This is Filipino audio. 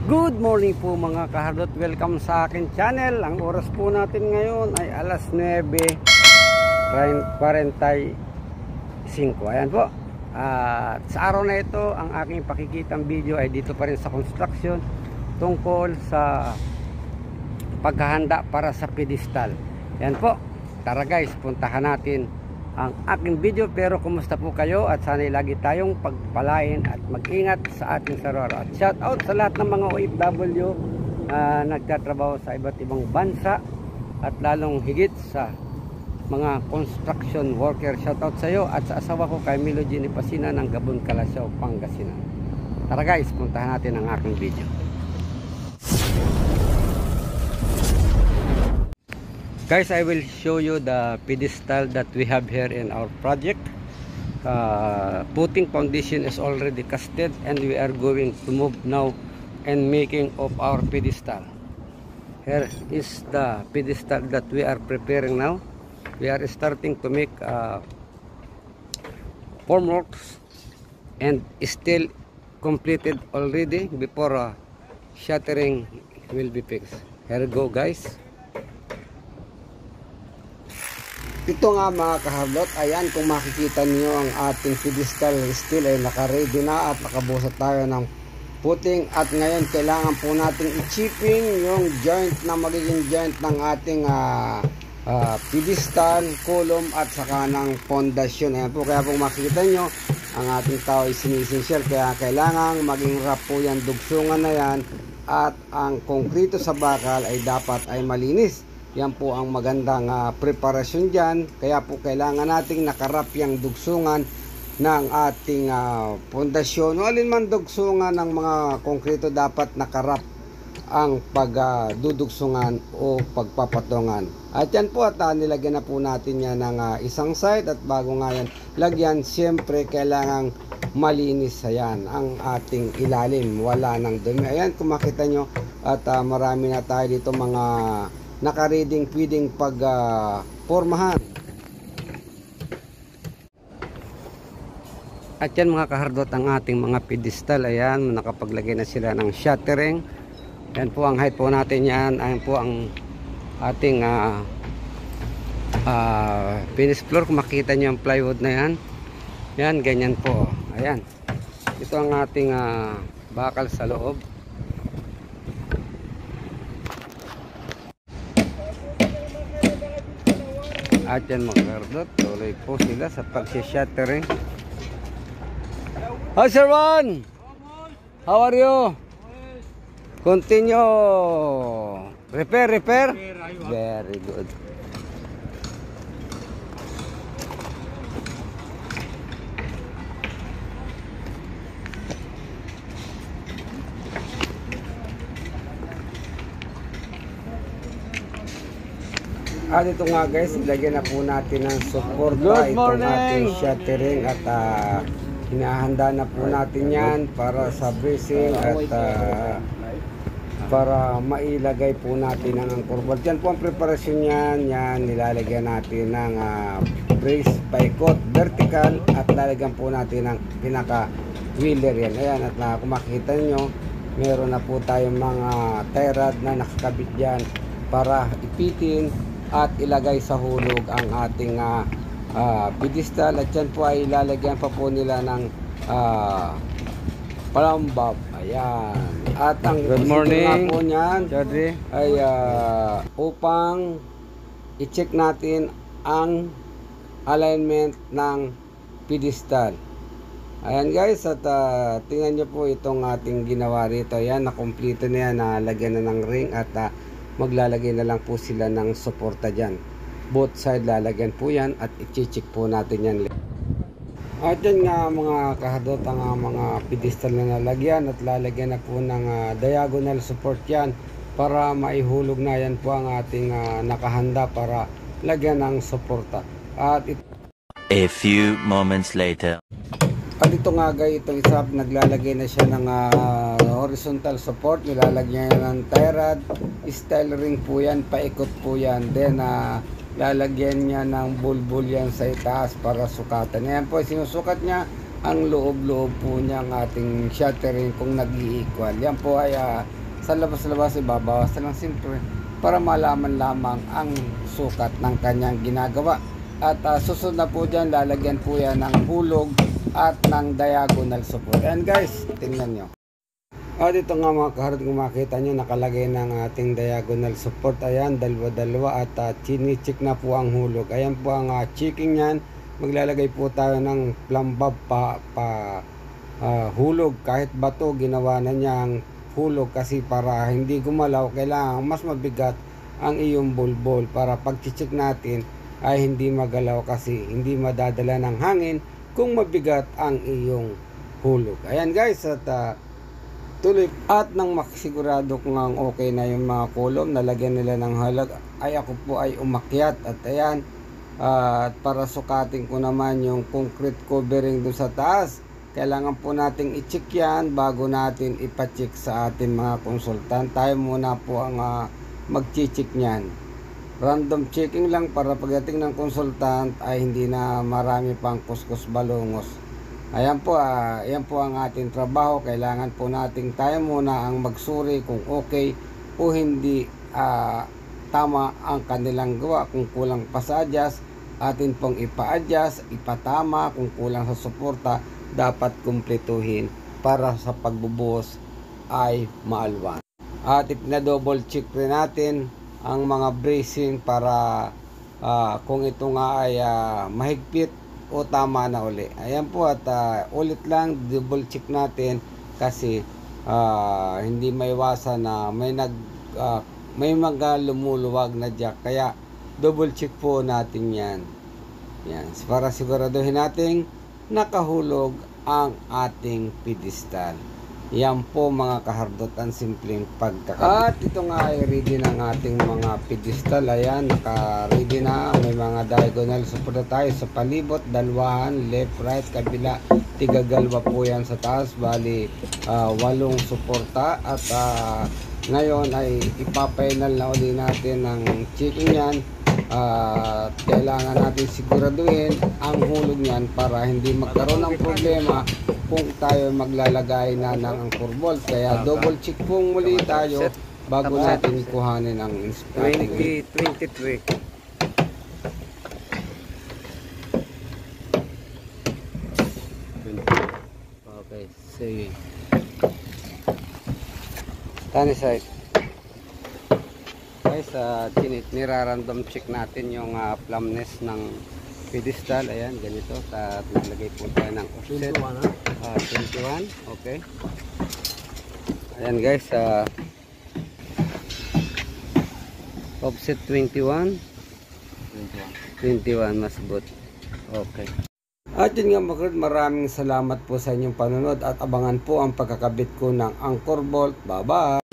Good morning po mga kahardot, welcome sa akin channel. Ang oras po natin ngayon ay alas 9:45. Ayan po. At sa araw na ito, ang aking pakikitang video ay dito pa rin sa construction tungkol sa paghahanda para sa pedestal. Ayan po. Tara guys, puntahan natin ang aking video. Pero kumusta po kayo at sana'y lagi tayong pagpalain at mag-ingat sa ating saroro. At shout out sa lahat ng mga OFW nagtatrabaho sa iba't ibang bansa at lalong higit sa mga construction worker. Shout out sa iyo at sa asawa ko kay Milo Jenny Pasina ng Gabon, Calasiao, Pangasinan. Tara guys, puntahan natin ang aking video. Guys, I will show you the pedestal that we have here in our project. Putting foundation is already casted and we are going to move now and making of our pedestal. Here is the pedestal that we are preparing now. We are starting to make formworks and still completed already before shuttering will be fixed. Here we go guys. Ito nga mga kahardot, ayan kung makikita niyo ang ating pedestal steel ay naka-ready na at nakabusat tayo ng puting. At ngayon kailangan po natin i-chipping yung joint na magiging joint ng ating pedestal, column at saka ng fondasyon. Ayan po, kaya po makikita nyo ang ating tao ay sinisinsyal, kaya kailangan maging wrap po yan, dugsungan na yan. At ang konkrito sa bakal ay dapat ay malinis. Yan po ang magandang preparasyon dyan. Kaya po kailangan nating nakarap yung dugsungan ng ating pundasyon. O alinman dugsungan ng mga konkreto, dapat nakarap ang pagdudugsungan o pagpapatungan. At yan po, at nilagyan na po natin yan ng isang side. At bago nga yan lagyan, siyempre kailangan malinis yan ang ating ilalim. Wala nang dumi. Ayan kung makita nyo, at marami na tayo dito mga nakareading pwedeng pagpormahan. At yan mga kahardot ang ating mga pedestal. Ayan, nakapaglagay na sila ng shuttering. Yan po ang height po natin yan. Ayan po ang ating finish floor. Kung makita nyo ang plywood na yan, yan, ganyan po. Ayan, ito ang ating bakal sa loob. At yan mga kahardot, tuloy po sila sa pag-shuttering. Hi Sir Juan! How are you? Continue. Repair. Very good. At ito nga guys, ilagyan na po natin ng suporta itong ating shuttering at hinahanda na po natin yan para sa bracing at para mailagay po natin ang anchor bolt. Yan po ang preparasyon yan. Yan, nilalagyan natin ng brace paikot vertical at lalagyan po natin ng pinaka wheeler yan. Ayan, at kung makikita nyo, meron na po tayong mga tie rod na nakakabit dyan para ipitin at ilagay sa hulog ang ating pedestal. At yan po ay ilalagyan pa po nila ng palambab. Ayan. At ang good morning po niyan ay upang i-check natin ang alignment ng pedestal. Ayan guys, at tingnan nyo po itong ating ginawa rito. Ayan, nakompleto na yan, nalagyan na ng ring at maglalagay na lang po sila ng suporta dyan. Both side lalagyan po yan at i-check po natin yan. At yan nga mga kahardot, ang mga pedestal na nalagyan at lalagyan na po ng diagonal support yan para maihulog na yan po ang ating nakahanda para lagyan ng suporta. At a few moments later. At ito nga guys, itong isa, naglalagay na siya ng horizontal support, nilalagyan niya ng tie rod, style ring po yan, paikot po yan, then lalagyan niya ng bulbul yan sa itaas para sukatan. Ayan po, sinusukat niya ang loob-loob po niyang ating shuttering kung nag-i-equal. Yan po ay sa labas-labas ibabawas na lang siyempre para malaman lamang ang sukat ng kanyang ginagawa. At susunod na po dyan, lalagyan po yan ng hulog at ng diagonal support. And guys, tingnan nyo. At ito nga mga kaharot, kung makita nyo, nakalagay ng ating diagonal support. Ayan, dalawa-dalawa at chini-check na po ang hulog. Ayan po ang checking yan. Maglalagay po tayo ng plumbab hulog. Kahit bato, ginawa na niyang hulog kasi para hindi gumalaw, kailangan mas mabigat ang iyong bulbol para pag-check natin ay hindi magalaw kasi hindi madadala ng hangin kung mabigat ang iyong hulog. Ayan guys, at tuloy. At nang makasigurado kung okay na yung mga kolom, nalagyan nila ng halag, ay ako po ay umakyat. At ayan, at para sukatin ko naman yung concrete covering doon sa taas, kailangan po nating i-check yan bago natin ipa-check sa ating mga konsultant. Tayo muna po ang mag-check nyan. Random checking lang para pagdating ng konsultant ay hindi na marami pang kuskus balungos. Ayan po, ayan po ang ating trabaho. Kailangan po nating tayo muna ang magsuri kung okay o hindi tama ang kanilang gawa. Kung kulang pa sa adjust, atin pong ipa-adjust, ipatama. Kung kulang sa suporta, dapat kumpletuhin para sa pagbubuhos ay maalwan. At ipina-double check rin natin ang mga bracing para kung ito nga ay mahigpit o tama na uli. Ayan po, at ulit lang double check natin kasi hindi maiwasan na may mga lumuluwag na jack, kaya double check po natin yan. Yan, para siguraduhin natin nakahulog ang ating pedestal. Yan po mga kahardot ang simpleng pagkakabit. At ito nga ay ready ng ating mga pedestal. Ayan, naka-ready na. May mga diagonal support tayo sa palibot, dalwahan, left, right, kabila. Tigagalwa po yan sa taas. Bali, 8 suporta. At ngayon ay ipapainal na uli natin ng checking yan. Kailangan natin siguraduhin ang hulog niyan para hindi magkaroon ng problema kung tayo maglalagay na ng anchor bolt. Kaya double check po muli tayo bago natin kuhanin ang 2023. Okay, sige. Tani side. Guys, nirarandom check natin yung plumpness ng pedestal. Ayan, ganito. Naglagay po tayo ng offset 21. Okay. Ayan guys, offset 21 mas good. Okay. At yun nga mga, maraming salamat po sa inyong panonood at abangan po ang pagkakabit ko ng anchor bolt. Bye bye.